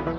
Hi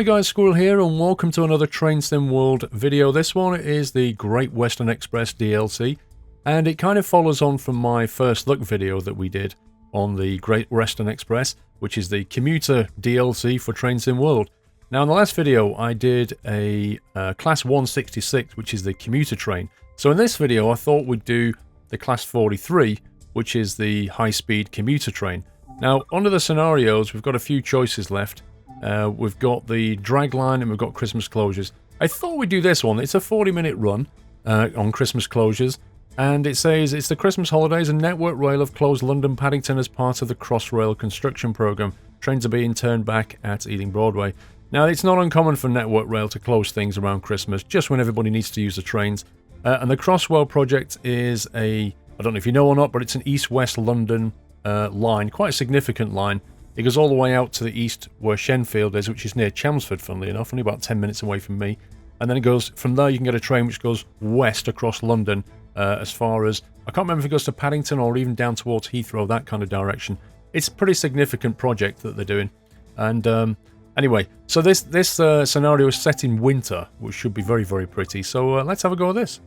guys, Squirrel here and welcome to another Train Sim World video. This one is the Great Western Express DLC and it kind of follows on from my first look video that we did on the Great Western Express, which is the commuter DLC for Train Sim World. Now in the last video I did a Class 166, which is the commuter train. So in this video I thought we'd do the Class 43, which is the high-speed commuter train. Now under the scenarios we've got a few choices left. We've got the drag line and we've got Christmas closures. I thought we'd do this one. It's a 40-minute run on Christmas closures. And it says, it's the Christmas holidays and Network Rail have closed London Paddington as part of the Crossrail construction programme. Trains are being turned back at Ealing Broadway. Now, it's not uncommon for Network Rail to close things around Christmas, just when everybody needs to use the trains. And the Crossrail project is I don't know if you know or not, but it's an east-west London line, quite a significant line. It goes all the way out to the east where Shenfield is, which is near Chelmsford, funnily enough, only about 10 minutes away from me. And then it goes, from there you can get a train which goes west across London as far as, I can't remember if it goes to Paddington or even down towards Heathrow, that kind of direction. It's a pretty significant project that they're doing. And anyway, so this scenario is set in winter, which should be very, very pretty. So let's have a go at this.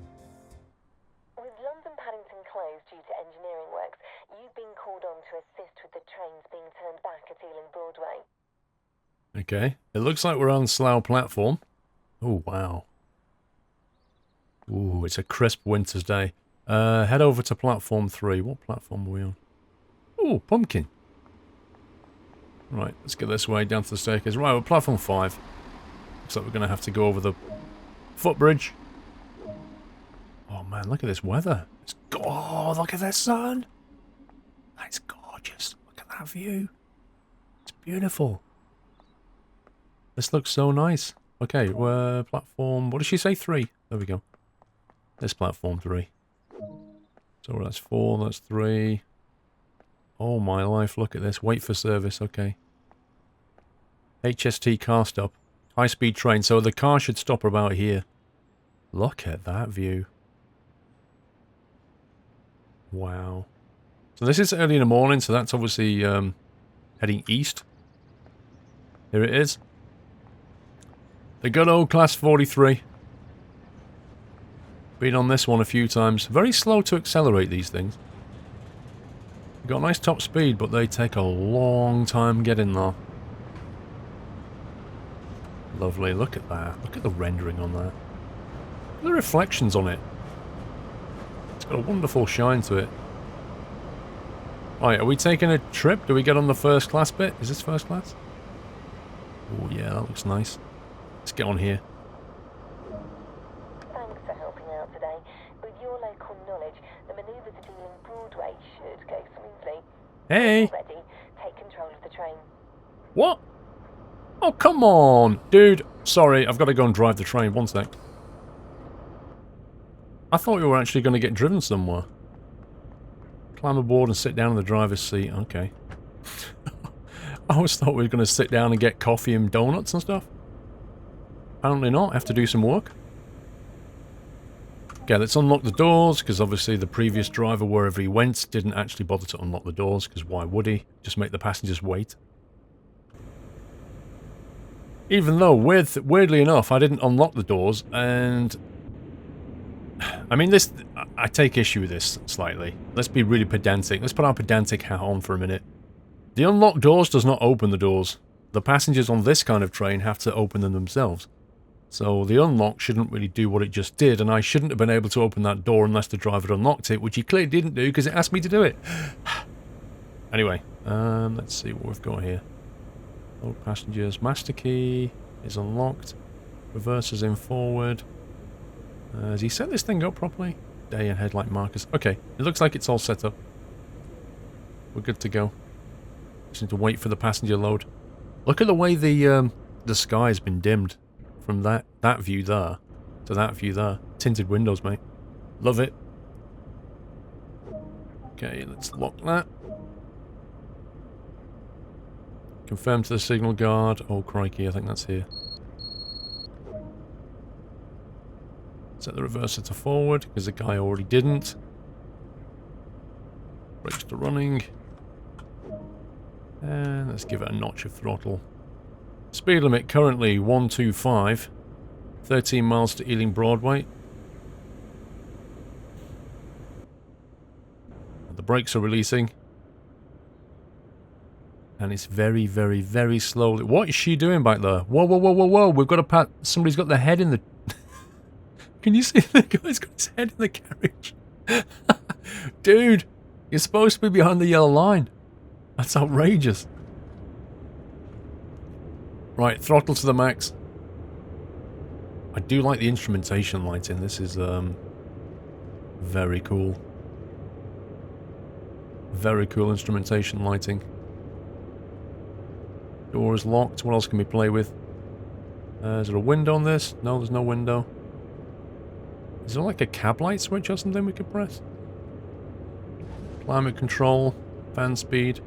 Okay, it looks like we're on Slough platform. Oh, wow. Ooh, it's a crisp winter's day. Head over to platform 3. What platform are we on? Ooh, pumpkin. Right, let's get this way down to the staircase. Right, we're platform 5. Looks like we're going to have to go over the footbridge. Oh, man, look at this weather. Oh, look at the sun. That's gorgeous. Look at that view. It's beautiful. This looks so nice. Okay, we're platform... What did she say? 3. There we go. This platform 3. So that's 4, that's 3. Oh my life, look at this. Wait for service, okay. HST car stop. High-speed train. So the car should stop about here. Look at that view. Wow. So this is early in the morning, so that's obviously heading east. Here it is. The good old Class 43. Been on this one a few times. Very slow to accelerate these things. Got a nice top speed, but they take a long time getting there. Lovely, look at that. Look at the rendering on that. Look at the reflections on it. It's got a wonderful shine to it. Right, are we taking a trip? Do we get on the first class bit? Is this first class? Oh yeah, that looks nice. Let's get on here. Thanks for helping out today. With your local knowledge, the manoeuvres at Ealing Broadway should go smoothly. Hey! Ready, take control of the train. What? Oh, come on! Dude, sorry, I've got to go and drive the train. One sec. I thought we were actually going to get driven somewhere. Climb aboard and sit down in the driver's seat. Okay. I always thought we were going to sit down and get coffee and donuts and stuff. Apparently not. I have to do some work. Okay, let's unlock the doors, because obviously the previous driver, wherever he went, didn't actually bother to unlock the doors, because why would he? Just make the passengers wait. Even though, weirdly enough, I didn't unlock the doors, and... I mean, I take issue with this slightly. Let's be really pedantic. Let's put our pedantic hat on for a minute. The unlocked doors does not open the doors. The passengers on this kind of train have to open them themselves. So the unlock shouldn't really do what it just did, and I shouldn't have been able to open that door unless the driver had unlocked it, which he clearly didn't do because it asked me to do it. Anyway, let's see what we've got here. Load passengers. Master key is unlocked. Reverses in forward. Has he set this thing up properly? Day and headlight markers. Okay, it looks like it's all set up. We're good to go. Just need to wait for the passenger load. Look at the way the sky has been dimmed. From that view there to that view there. Tinted windows, mate. Love it. Okay, let's lock that. Confirm to the signal guard. Oh, crikey, I think that's here. Set the reverser to forward, because the guy already didn't. Brakes to running. And let's give it a notch of throttle. Speed limit currently 125. 13 miles to Ealing Broadway. The brakes are releasing. And it's very, very, very slowly. What is she doing back there? Whoa, whoa, whoa, whoa, whoa. We've got a pat. Somebody's got their head in the... Can you see the guy's got his head in the carriage? Dude, you're supposed to be behind the yellow line. That's outrageous. Right, throttle to the max. I do like the instrumentation lighting. This is very cool. Very cool instrumentation lighting. Door is locked. What else can we play with? Is there a window on this? No, there's no window. Is there like a cab light switch or something we could press? Climate control. Fan speed.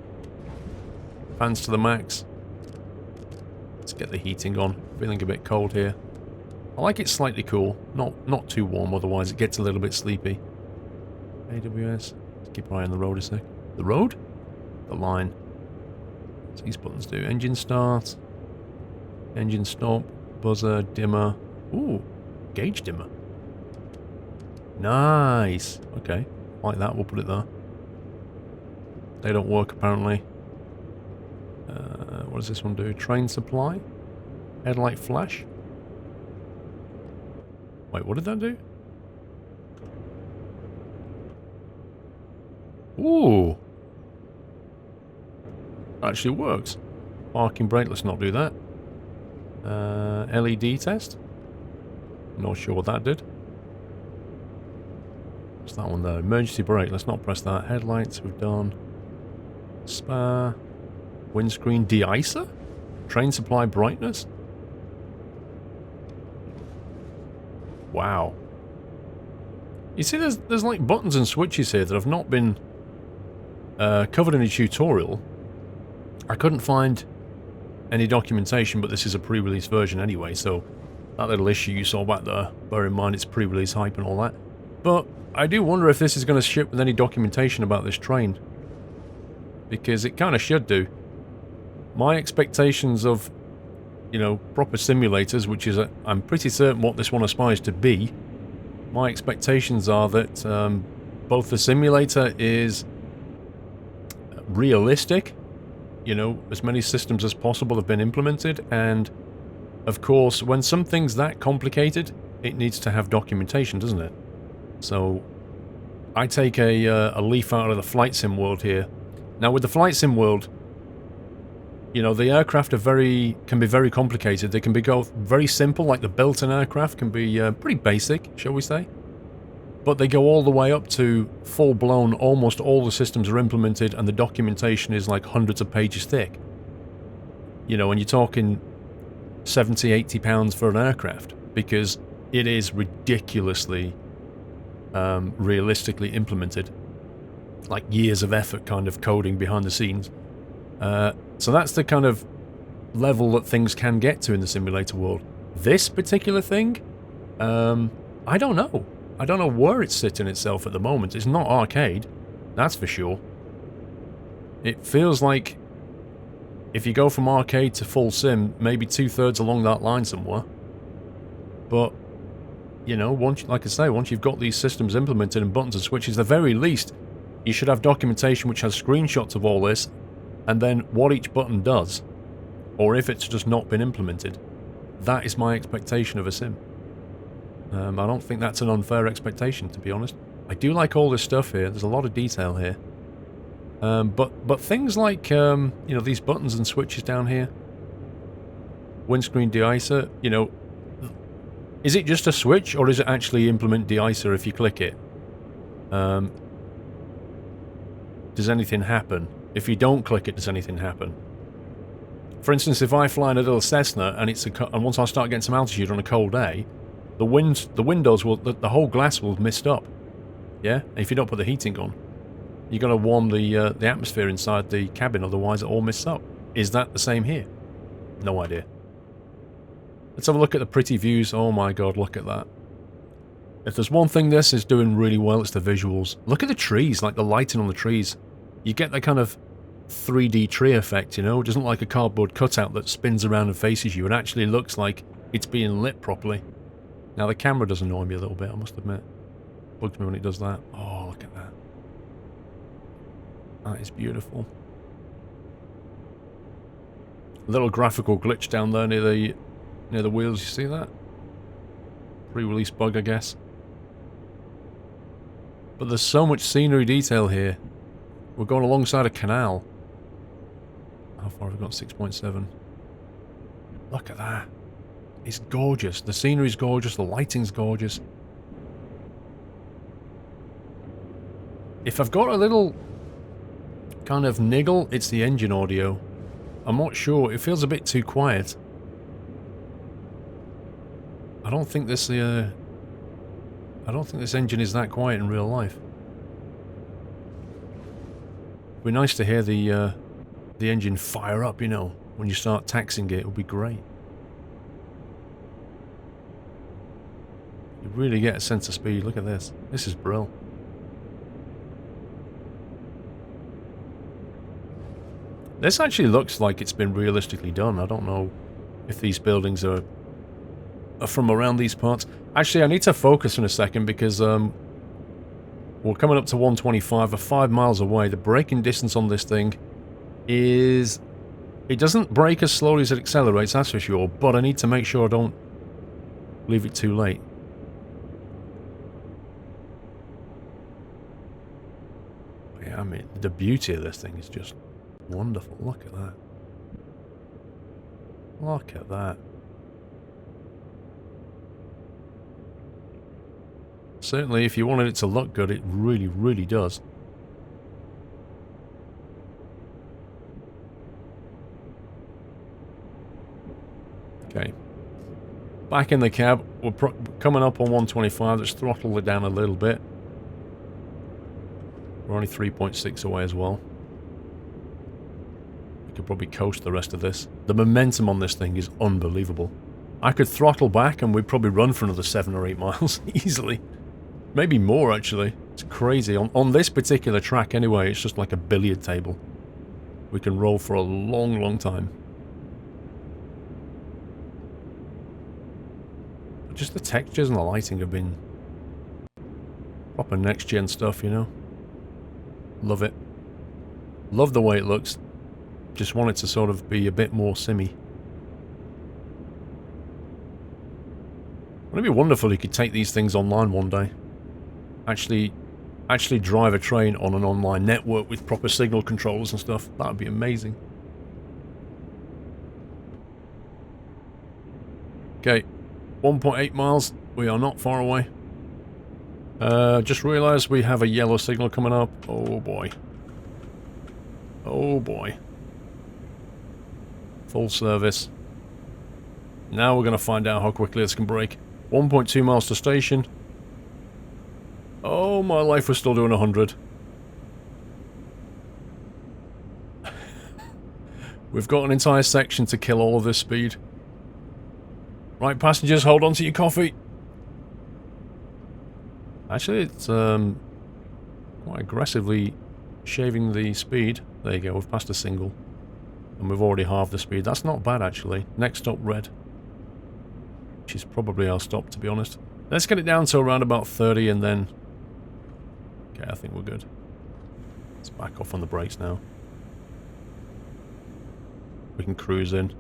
Fans to the max. Let's get the heating on. Feeling a bit cold here. I like it slightly cool. Not too warm, otherwise it gets a little bit sleepy. AWS. Let's keep an eye on the road a sec. The road? The line. What's these buttons do? Engine start. Engine stop. Buzzer. Dimmer. Ooh. Gauge dimmer. Nice. Okay. Like that, we'll put it there. They don't work apparently. What does this one do? Train supply? Headlight flash? Wait, what did that do? Ooh. Actually works. Parking brake, let's not do that. LED test? Not sure what that did. What's that one there? Emergency brake, let's not press that. Headlights, we've done. Spare. Windscreen de-icer? Train supply brightness? Wow. You see, there's like buttons and switches here that have not been covered in a tutorial. I couldn't find any documentation, but this is a pre-release version anyway, so that little issue you saw back there, bear in mind it's pre-release hype and all that. But I do wonder if this is going to ship with any documentation about this train. Because it kind of should do. My expectations of, you know, proper simulators, which is, I'm pretty certain what this one aspires to be. My expectations are that both the simulator is realistic, you know, as many systems as possible have been implemented, and of course, when something's that complicated, it needs to have documentation, doesn't it? So, I take a leaf out of the flight sim world here. Now, with the flight sim world, you know, the aircraft are can be very complicated. They can be very simple, like the built-in aircraft can be pretty basic, shall we say. But they go all the way up to full-blown, almost all the systems are implemented and the documentation is like hundreds of pages thick. You know, and you're talking 70, 80 pounds for an aircraft, because it is ridiculously realistically implemented. Like years of effort kind of coding behind the scenes. So that's the kind of level that things can get to in the simulator world. This particular thing, I don't know. I don't know where it's sitting itself at the moment. It's not arcade, that's for sure. It feels like if you go from arcade to full sim, maybe 2/3 along that line somewhere. But, you know, like I say, once you've got these systems implemented and buttons and switches, at the very least, you should have documentation which has screenshots of all this, and then what each button does, or if it's just not been implemented. That is my expectation of a sim. I don't think that's an unfair expectation, to be honest. I do like all this stuff here. There's a lot of detail here. But things like, you know, these buttons and switches down here, windscreen de-icer, you know, is it just a switch, or is it actually implement de-icer if you click it? Does anything happen? If you don't click it, does anything happen? For instance, if I fly in a little Cessna and and once I start getting some altitude on a cold day, the windows will, the whole glass will mist up. Yeah, if you don't put the heating on. You got to warm the atmosphere inside the cabin, otherwise it all mists up. Is that the same here? No idea. Let's have a look at the pretty views. Oh my god, look at that. If there's one thing this is doing really well, it's the visuals. Look at the trees, like the lighting on the trees. You get that kind of 3D tree effect, you know? It doesn't look like a cardboard cutout that spins around and faces you. It actually looks like it's being lit properly. Now the camera does annoy me a little bit, I must admit. Bugs me when it does that. Oh, look at that. That is beautiful. A little graphical glitch down there near the wheels, you see that? Pre-release bug, I guess. But there's so much scenery detail here. We're going alongside a canal. How far have we got? 6.7. Look at that. It's gorgeous. The scenery's gorgeous, the lighting's gorgeous. If I've got a little kind of niggle, it's the engine audio. I'm not sure. It feels a bit too quiet. I don't think this engine is that quiet in real life. It'd be nice to hear the engine fire up, you know, when you start taxing it. It would be great. You really get a sense of speed. Look at this. This is brilliant. This actually looks like it's been realistically done. I don't know if these buildings are from around these parts. Actually, I need to focus in a second because we're coming up to 125. We're 5 miles away. The braking distance on this thing is... It doesn't brake as slowly as it accelerates, that's for sure, but I need to make sure I don't leave it too late. Yeah, I mean, the beauty of this thing is just wonderful. Look at that. Look at that. Certainly, if you wanted it to look good, it really, really does. Okay. Back in the cab. We're coming up on 125. Let's throttle it down a little bit. We're only 3.6 away as well. We could probably coast the rest of this. The momentum on this thing is unbelievable. I could throttle back and we'd probably run for another 7 or 8 miles easily. Maybe more, actually. It's crazy. On this particular track, anyway, it's just like a billiard table. We can roll for a long, long time. But just the textures and the lighting have been proper next-gen stuff, you know? Love it. Love the way it looks. Just want it to sort of be a bit more simmy. Wouldn't it be wonderful if you could take these things online one day? Actually drive a train on an online network with proper signal controllers and stuff. That would be amazing. Okay, 1.8 miles. We are not far away. Just realised we have a yellow signal coming up. Oh boy. Oh boy. Full service. Now we're going to find out how quickly this can brake. 1.2 miles to station. Oh, my life, we're still doing 100. We've got an entire section to kill all of this speed. Right, passengers, hold on to your coffee. Actually, it's quite aggressively shaving the speed. There you go, we've passed a single. And we've already halved the speed. That's not bad, actually. Next stop, red. Which is probably our stop, to be honest. Let's get it down to around about 30 and then... Okay, I think we're good. Let's back off on the brakes now. We can cruise in.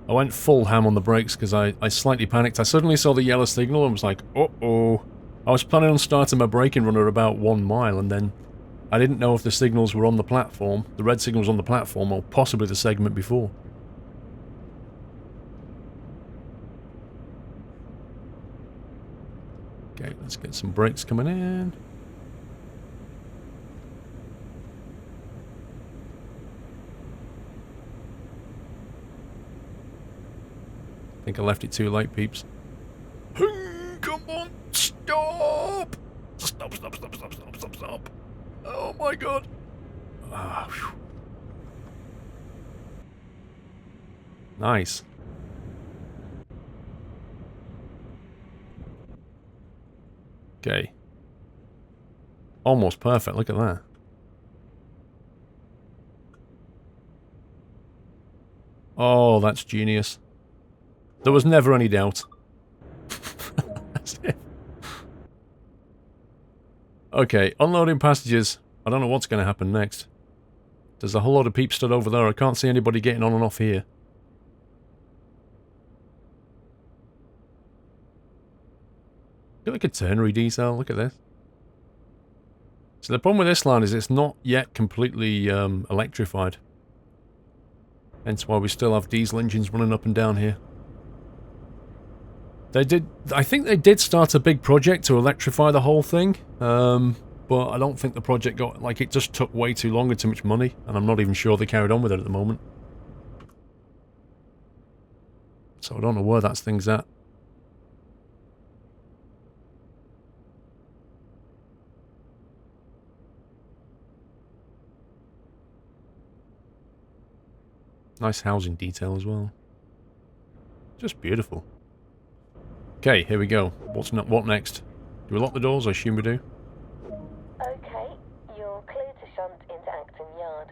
I went full ham on the brakes because I slightly panicked. I suddenly saw the yellow signal and was like, uh-oh. I was planning on starting my braking run at about 1 mile and then I didn't know if the signals were on the platform, the red signals on the platform, or possibly the segment before. Okay, let's get some brakes coming in. I think I left it too late, peeps. Come on, stop! Stop, stop, stop, stop, stop, stop, stop. Oh my god. Ah, phew. Nice. Okay. Almost perfect, look at that. Oh, that's genius. There was never any doubt. That's it. Okay, unloading passengers. I don't know what's going to happen next. There's a whole lot of peeps stood over there. I can't see anybody getting on and off here. Look at the catenary detail. Look at this. So the problem with this line is it's not yet completely electrified. Hence why we still have diesel engines running up and down here. They did... I think they did start a big project to electrify the whole thing. But I don't think the project got... Like, it just took way too long and too much money. And I'm not even sure they carried on with it at the moment. So I don't know where that thing's at. Nice housing detail as well. Just beautiful. Okay, here we go. What next? Do we lock the doors? I assume we do. Okay, you're clear to shunt into Acton Yard.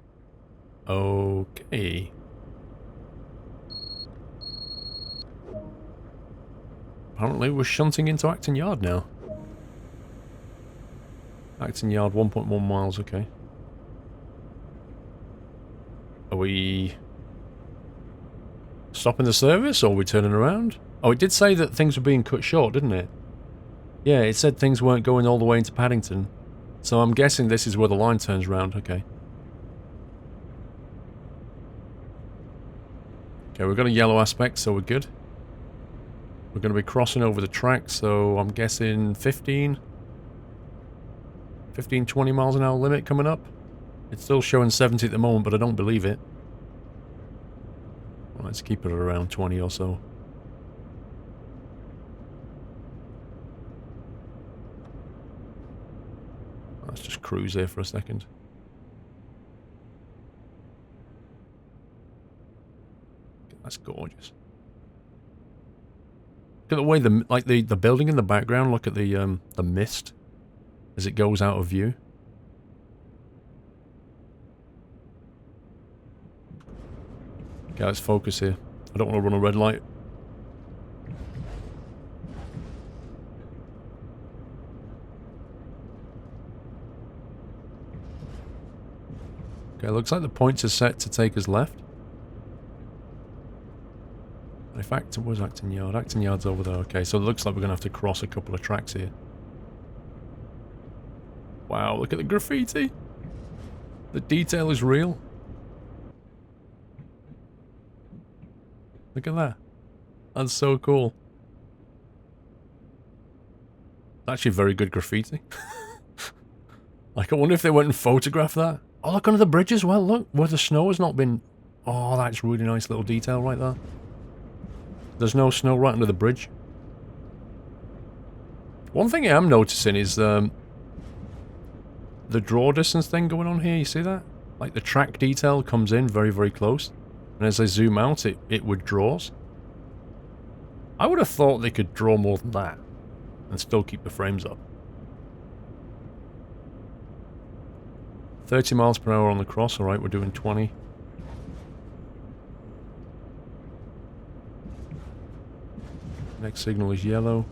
Okay. Apparently we're shunting into Acton Yard now. Acton Yard, 1.1 miles, okay. Are we stopping the service, or are we turning around? Oh, it did say that things were being cut short, didn't it? Yeah, it said things weren't going all the way into Paddington. So I'm guessing this is where the line turns round, okay. Okay, we've got a yellow aspect, so we're good. We're going to be crossing over the track, so I'm guessing 15, 20 miles an hour limit coming up. It's still showing 70 at the moment, but I don't believe it. Well, let's keep it at around 20 or so. Let's just cruise here for a second. That's gorgeous. Look at the way the building in the background. Look at the mist as it goes out of view. Okay, let's focus here. I don't want to run a red light. Okay, looks like the points are set to take us left. In fact, where's Acton Yard? Acton Yard's over there. Okay, so it looks like we're going to have to cross a couple of tracks here. Wow, look at the graffiti. The detail is real. Look at that. That's so cool. Actually very good graffiti. Like, I wonder if they went and photographed that. Oh, look under the bridge as well. Look, where the snow has not been... Oh, that's really nice little detail right there. There's no snow right under the bridge. One thing I am noticing is the draw distance thing going on here. You see that? Like, the track detail comes in very, very close. And as I zoom out, it withdraws. I would have thought they could draw more than that. And still keep the frames up. 30 miles per hour on the cross. Alright, we're doing 20. Next signal is yellow.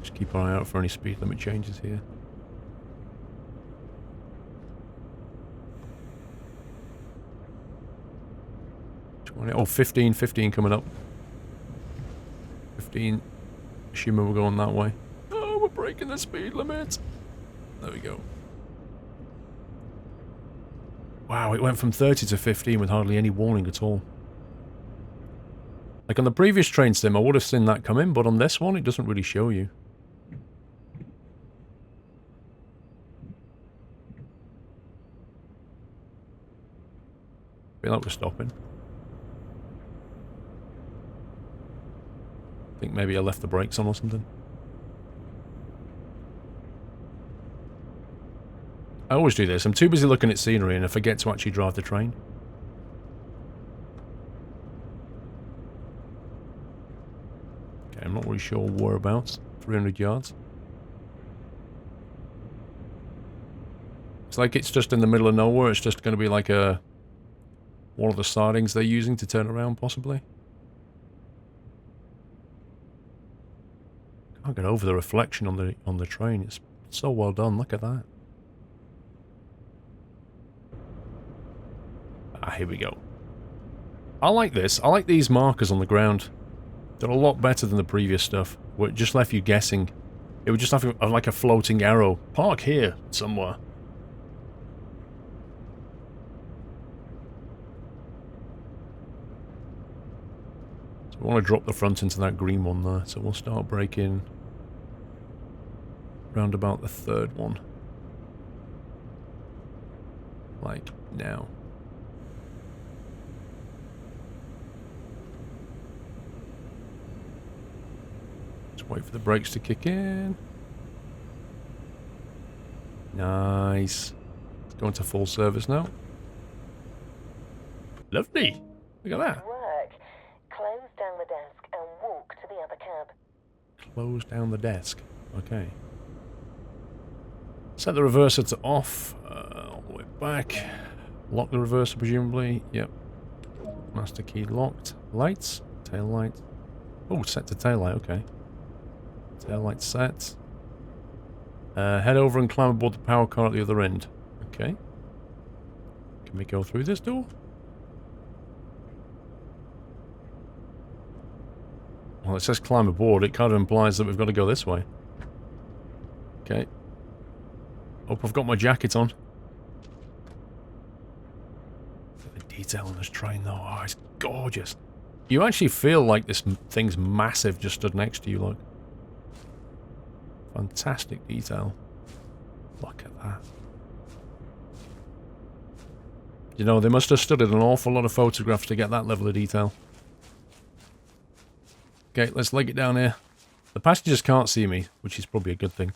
Just keep our eye out for any speed limit changes here. Oh, 15 coming up. 15. Assuming we're going that way. Oh, we're breaking the speed limit. There we go. Wow, it went from 30 to 15 with hardly any warning at all. Like on the previous train sim, I would have seen that come in, but on this one, it doesn't really show you. Feel like we're stopping. I think maybe I left the brakes on or something. I always do this. I'm too busy looking at scenery and I forget to actually drive the train. Okay, I'm not really sure whereabouts. 300 yards. It's like it's just in the middle of nowhere. It's just going to be like one of the sidings they're using to turn around, possibly. Can't get over the reflection on the train. It's so well done. Look at that. Ah, here we go. I like this. I like these markers on the ground. They're a lot better than the previous stuff, where it just left you guessing. It would just have like a floating arrow. Park here, somewhere. So we want to drop the front into that green one there, so we'll start braking round about the third one. Like now. Wait for the brakes to kick in. Nice. It's going to full service now. Lovely. Look at that. Work. Close down the desk and walk to the other cab. Close down the desk. Okay. Set the reverser to off. All the way back. Lock the reverser, presumably. Yep. Master key locked. Lights. Tail light. Oh, set to tail light. Okay. Tail light set. Head over and climb aboard the power car at the other end. Okay. Can we go through this door? Well, it says climb aboard. It kind of implies that we've got to go this way. Okay. Hope I've got my jacket on. The detail on this train, though. Oh, it's gorgeous. You actually feel like this thing's massive just stood next to you, look. Fantastic detail. Look at that. You know, they must have studied an awful lot of photographs to get that level of detail. Okay, let's leg it down here. The passengers can't see me, which is probably a good thing.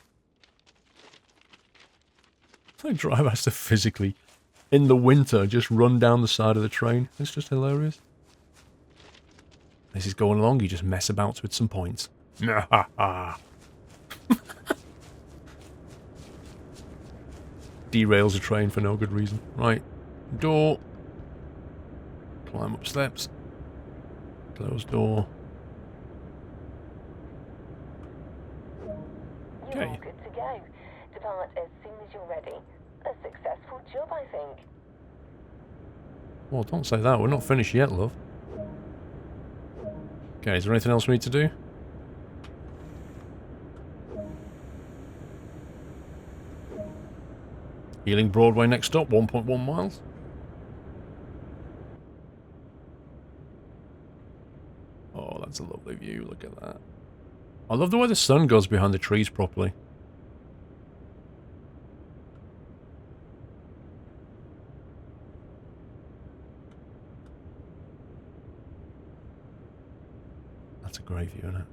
The driver has to physically, in the winter, just run down the side of the train. It's just hilarious. This is going along, you just mess about with some points. Derails a train for no good reason. Right. Door. Climb up steps. Close door. You're all good to go. Depart as soon as you're ready. A successful job, I think. Well, don't say that. We're not finished yet, love. Okay, is there anything else we need to do? Ealing Broadway next stop, 1.1 miles. Oh, that's a lovely view. Look at that. I love the way the sun goes behind the trees properly. That's a great view, isn't it?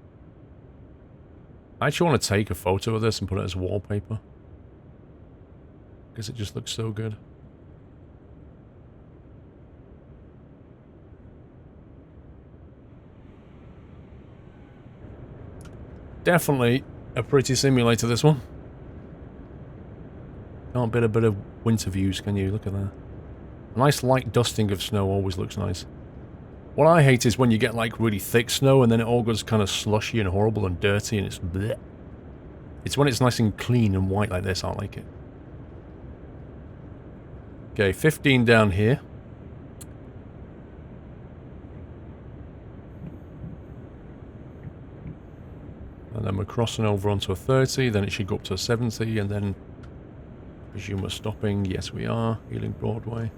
I actually want to take a photo of this and put it as wallpaper. Because it just looks so good. Definitely a pretty simulator, this one. Can't beat a bit of winter views, can you? Look at that. A nice light dusting of snow always looks nice. What I hate is when you get like really thick snow and then it all goes kind of slushy and horrible and dirty and it's bleh. It's when it's nice and clean and white like this, I like it. Okay, 15 down here. And then we're crossing over onto a 30, then it should go up to a 70, and then I presume we're stopping. Yes, we are. Ealing Broadway.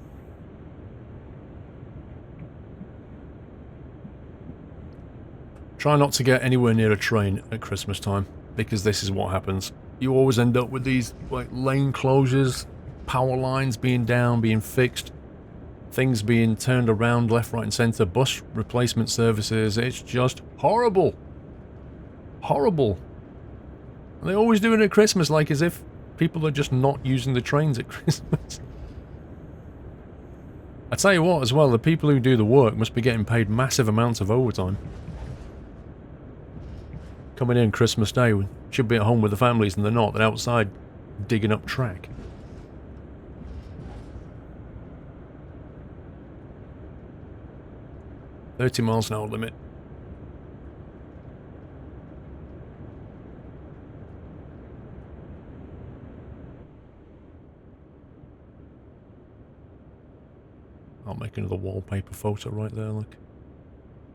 Try not to get anywhere near a train at Christmas time, because this is what happens. You always end up with these like lane closures, power lines being down, being fixed, things being turned around left, right and centre, bus replacement services. It's just horrible. Horrible. And they always do it at Christmas like as if people are just not using the trains at Christmas. I tell you what, as well, the people who do the work must be getting paid massive amounts of overtime. Coming in Christmas Day, we should be at home with the families, and they're not. They're outside digging up track. $30 miles an hour limit. I'll make another wallpaper photo right there, look.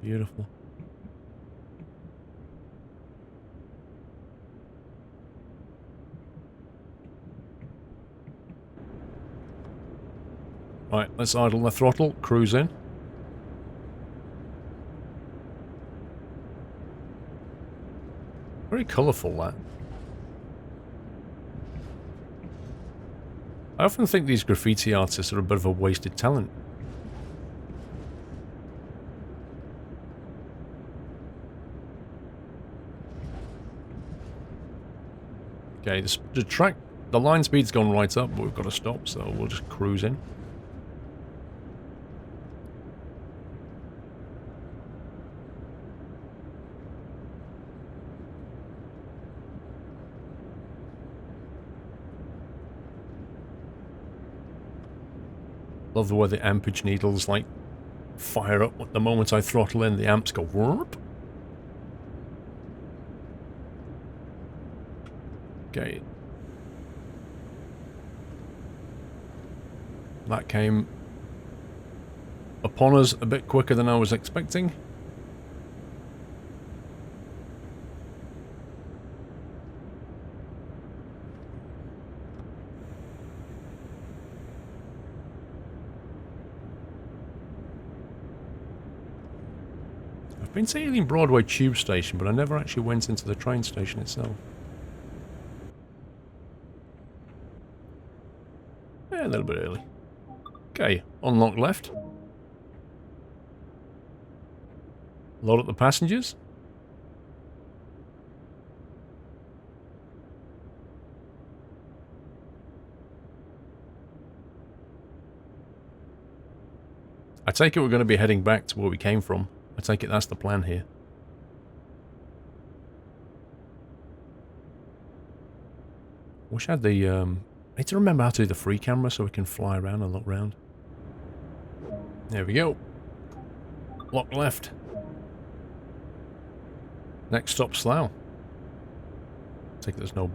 Beautiful. Right, let's idle the throttle, cruise in. Very colourful, that. I often think these graffiti artists are a bit of a wasted talent. Okay, the line speed's gone right up, but we've got to stop, so we'll just cruise in. Love the way the ampage needles, like, fire up the moment I throttle in, the amps go whoop. Okay. That came upon us a bit quicker than I was expecting. I've been to Ealing Broadway Tube Station, but I never actually went into the train station itself. Yeah, a little bit early. Okay, unlock left. Load up the passengers. I take it we're going to be heading back to where we came from. I take it that's the plan here. Wish I had the, I need to remember how to do the free camera so we can fly around and look around. There we go. Lock left. Next stop, Slough. Take it there's no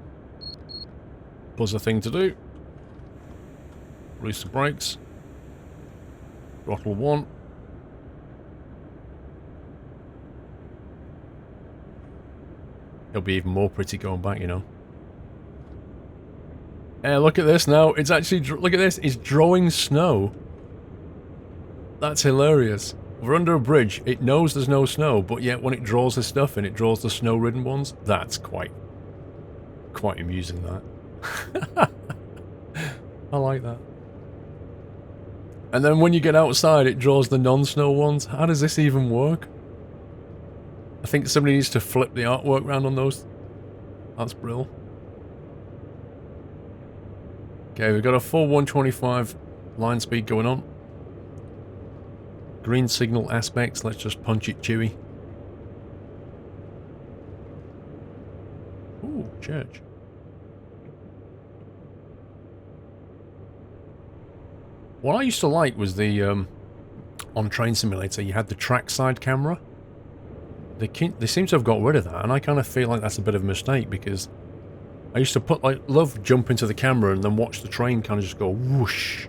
buzzer thing to do. Release the brakes. Throttle 1. It'll be even more pretty going back, you know. Look at this now. It's actually, look at this. It's drawing snow. That's hilarious. We're under a bridge. It knows there's no snow, but yet when it draws the stuff in, it draws the snow-ridden ones. That's quite amusing, that. I like that. And then when you get outside, it draws the non-snow ones. How does this even work? I think somebody needs to flip the artwork around on those. That's brilliant. Okay, we've got a full 125 line speed going on. Green signal aspects, let's just punch it chewy. Ooh, church. What I used to like was the, on Train Simulator, you had the trackside camera. They seem to have got rid of that, and I kind of feel like that's a bit of a mistake, because I used to love jump into the camera and then watch the train kind of just go whoosh.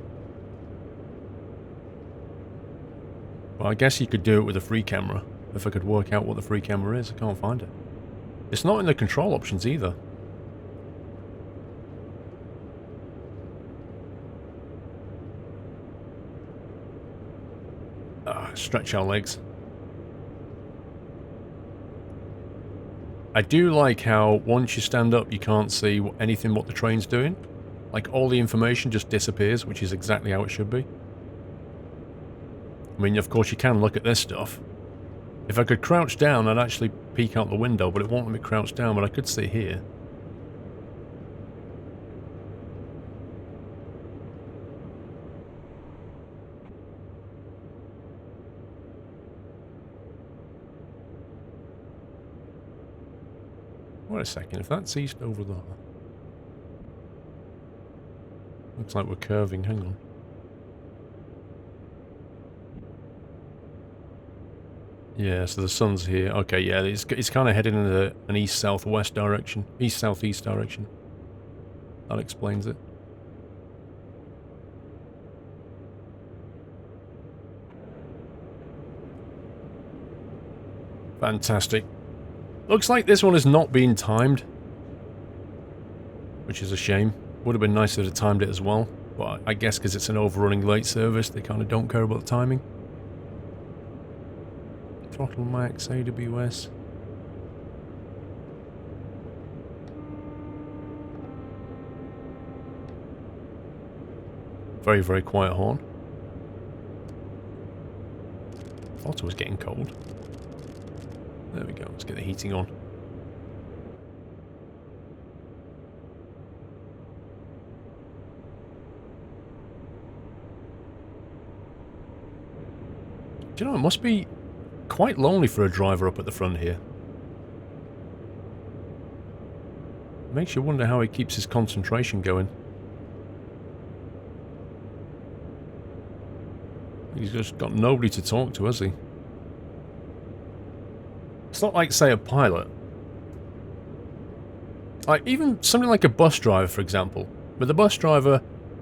But I guess you could do it with a free camera, if I could work out what the free camera is. I can't find it. It's not in the control options either. Stretch our legs. I do like how once you stand up you can't see anything what the train's doing. Like all the information just disappears, which is exactly how it should be. I mean, of course you can look at this stuff. If I could crouch down I'd actually peek out the window, but it won't let me crouch down, but I could see here. Wait a second, if that's east over there... Looks like we're curving, hang on. Yeah, so the sun's here. Okay, yeah, it's kind of heading in an east-southwest direction. East-southeast direction. That explains it. Fantastic. Looks like this one is not being timed. Which is a shame. Would have been nice if they'd timed it as well. But I guess because it's an overrunning late service, they kind of don't care about the timing. Throttle max, AWS. Very, very quiet horn. Thought it was getting cold. There we go, let's get the heating on. Do you know, it must be quite lonely for a driver up at the front here. Makes you wonder how he keeps his concentration going. He's just got nobody to talk to, has he? It's not like, say, a pilot. Like, even something like a bus driver, for example. But the bus driver,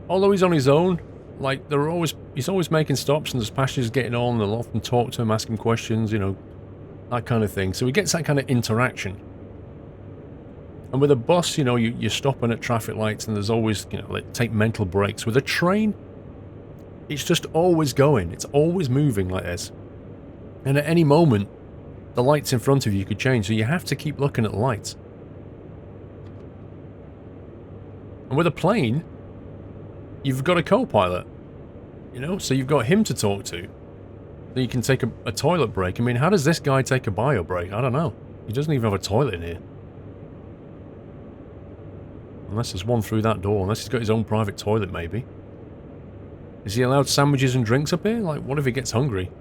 although he's on his own, like, he's always making stops and there's passengers getting on, they'll often talk to him, ask him questions, you know, that kind of thing. So he gets that kind of interaction. And with a bus, you know, you're stopping at traffic lights and there's always, you know, like, take mental breaks. With a train, it's just always going. It's always moving like this. And at any moment, the lights in front of you could change, so you have to keep looking at the lights. And with a plane, you've got a co-pilot, you know, so you've got him to talk to. Then you can take a toilet break. I mean, how does this guy take a bio break? I don't know. He doesn't even have a toilet in here. Unless there's one through that door, unless he's got his own private toilet, maybe. Is he allowed sandwiches and drinks up here? Like, what if he gets hungry?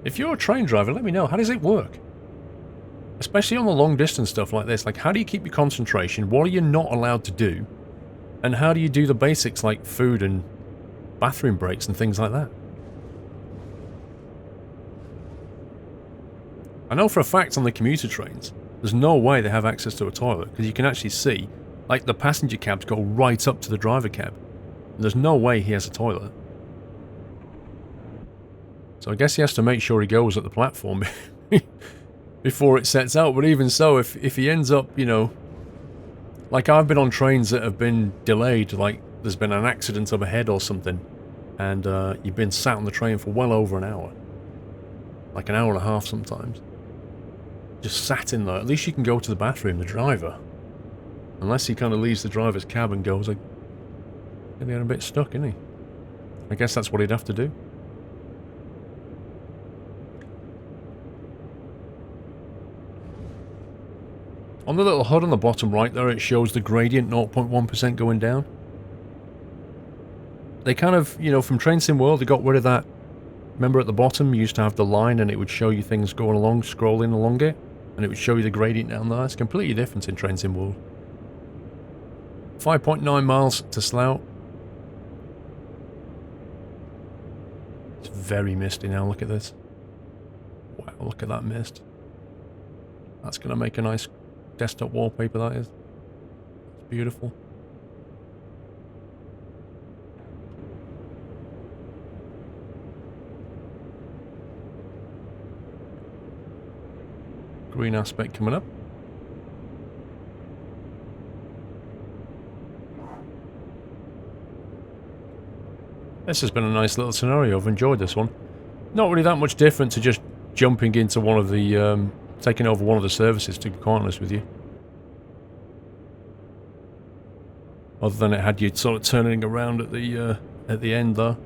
If you're a train driver, let me know. How does it work? Especially on the long distance stuff like this. Like, how do you keep your concentration? What are you not allowed to do? And how do you do the basics like food and bathroom breaks and things like that? I know for a fact on the commuter trains, there's no way they have access to a toilet, because you can actually see, like, the passenger cabs go right up to the driver cab. And there's no way he has a toilet. So I guess he has to make sure he goes at the platform before it sets out. But even so, if he ends up, you know... Like, I've been on trains that have been delayed, like, there's been an accident up ahead or something, and you've been sat on the train for well over an hour. Like an hour and a half sometimes. Just sat in there. At least you can go to the bathroom, the driver. Unless he kind of leaves the driver's cab and goes, like, getting a bit stuck, isn't he? I guess that's what he'd have to do. On the little HUD on the bottom right there, it shows the gradient 0.1% going down. They kind of, you know, from Train Sim World, they got rid of that. Remember at the bottom, you used to have the line and it would show you things going along, scrolling along it. And it would show you the gradient down there. It's completely different in Train Sim World. 5.9 miles to Slough. It's very misty now, look at this. Wow, look at that mist. That's going to make a nice desktop wallpaper, that is. It's beautiful. Green aspect coming up. This has been a nice little scenario. I've enjoyed this one. Not really that much different to just jumping into one of the, taking over one of the services, to be quite honest with you. Other than it had you sort of turning around at the end there.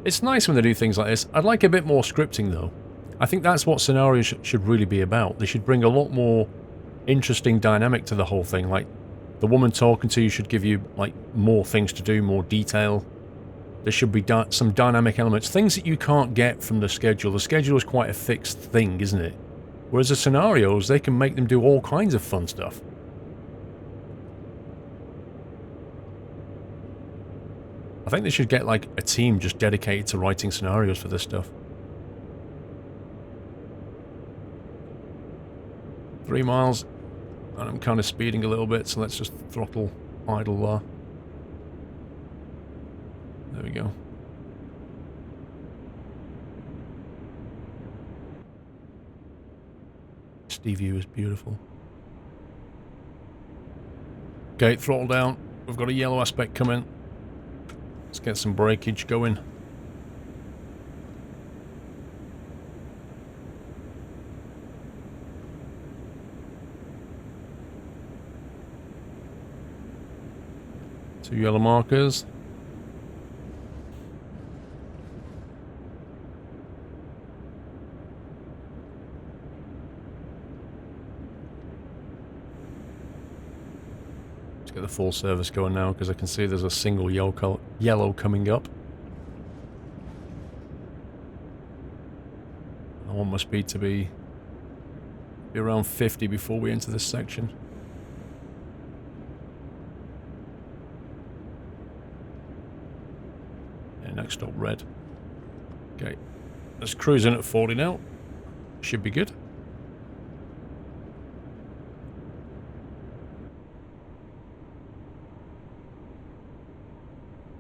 It's nice when they do things like this. I'd like a bit more scripting though. I think that's what scenarios should really be about. They should bring a lot more interesting dynamic to the whole thing. Like, the woman talking to you should give you, like, more things to do, more detail. There should be some dynamic elements. Things that you can't get from the schedule. The schedule is quite a fixed thing, isn't it? Whereas the scenarios, they can make them do all kinds of fun stuff. I think they should get like a team just dedicated to writing scenarios for this stuff. 3 miles, and I'm kind of speeding a little bit, so let's just throttle idle there. There we go. This view is beautiful. Okay, throttle down. We've got a yellow aspect coming. Let's get some breakage going. Two yellow markers. Let's get the full service going now because I can see there's a single yellow coming up. I want my speed to be around 50 before we enter this section. Next stop, red. Okay, let's cruise in at 40 now. Should be good.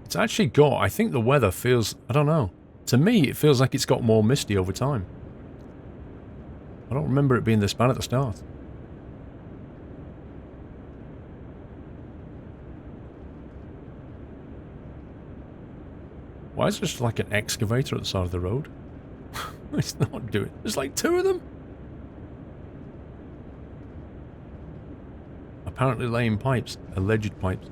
It's actually got, I think the weather feels, I don't know. To me, it feels like it's got more misty over time. I don't remember it being this bad at the start. Why is there just like an excavator at the side of the road? It's not doing. There's like 2 of them. Apparently laying pipes. Alleged pipes.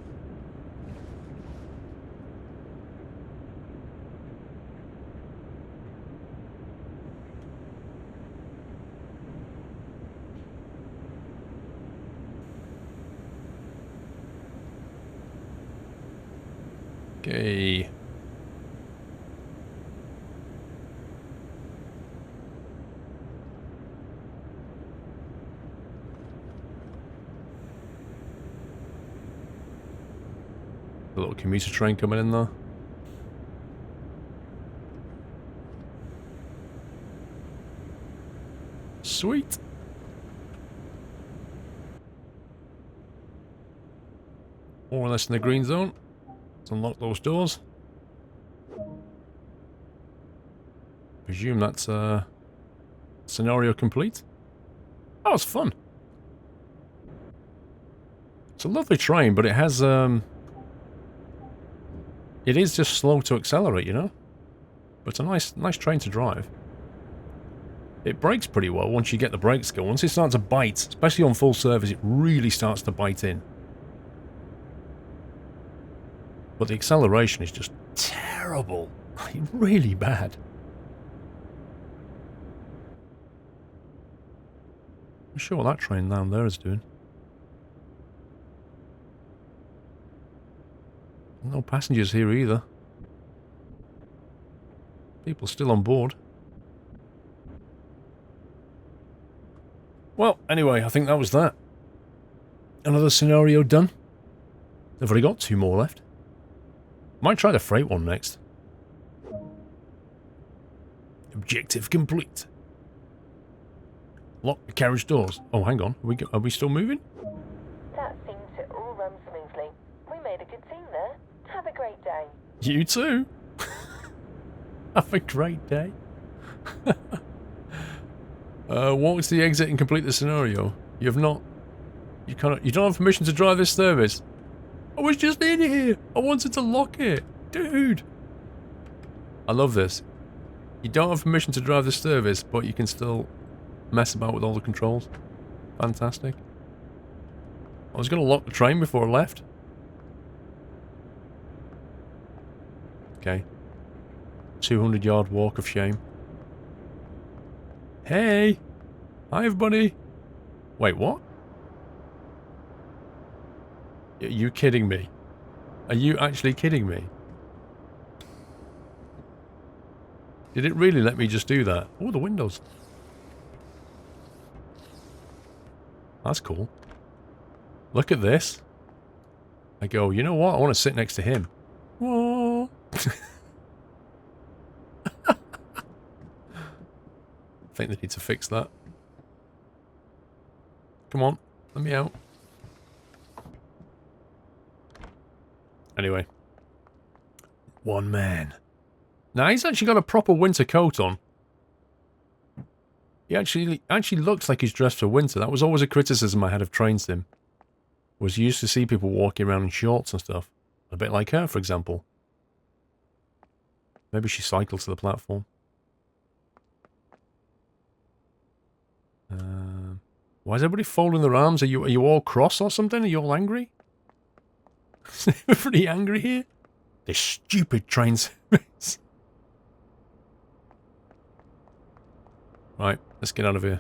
Okay. A little commuter train coming in there. Sweet. More or less in the green zone. Let's unlock those doors. Presume that's scenario complete. Oh, it's fun. It's a lovely train, but it has it is just slow to accelerate, you know? But it's a nice train to drive. It brakes pretty well once you get the brakes going. Once it starts to bite, especially on full service, it really starts to bite in. But the acceleration is just terrible. Really bad. I'm sure what that train down there is doing. No passengers here either. People still on board. Well, anyway, I think that was that. Another scenario done. They've already got 2 more left. Might try the freight one next. Objective complete. Lock the carriage doors. Oh, hang on. Are we still moving? That seems to all run smoothly. We made a good team there. Have a great day. You too. Have a great day. Walk to the exit and complete the scenario. You don't have permission to drive this service. I was just in here. I wanted to lock it. Dude. I love this. You don't have permission to drive this service, but you can still mess about with all the controls. Fantastic. I was going to lock the train before I left. Okay. 200-yard walk of shame. Hey! Hi, everybody! Wait, what? Are you kidding me? Are you actually kidding me? Did it really let me just do that? Oh, the windows. That's cool. Look at this. I go, you know what? I want to sit next to him. Whoa. I think they need to fix that. Come on, let me out. Anyway. One man. Now, he's actually got a proper winter coat on. He actually looks like he's dressed for winter. That was always a criticism I had of Train Sim. Was you used to see people walking around in shorts and stuff. A bit like her, for example. Maybe she cycled to the platform. Why is everybody folding their arms? Are you all cross or something? Are you all angry? Pretty angry here? This stupid train service. Right, let's get out of here.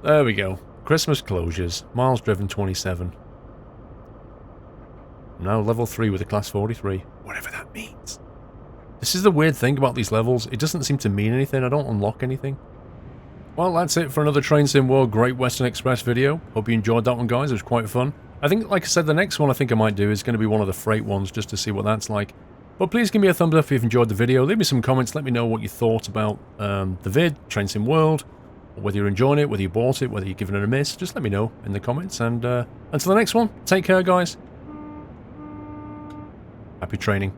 There we go. Christmas closures. Miles driven 27. Now level 3 with a class 43. Whatever that means. This is the weird thing about these levels. It doesn't seem to mean anything. I don't unlock anything. Well, that's it for another Train Sim World Great Western Express video. Hope you enjoyed that one, guys. It was quite fun. I think, like I said, the next one I think I might do is going to be one of the freight ones, just to see what that's like. But please give me a thumbs up if you've enjoyed the video. Leave me some comments. Let me know what you thought about the vid, Train Sim World. Whether you're enjoying it, whether you bought it, whether you're giving it a miss. Just let me know in the comments. And until the next one, take care, guys. Happy training.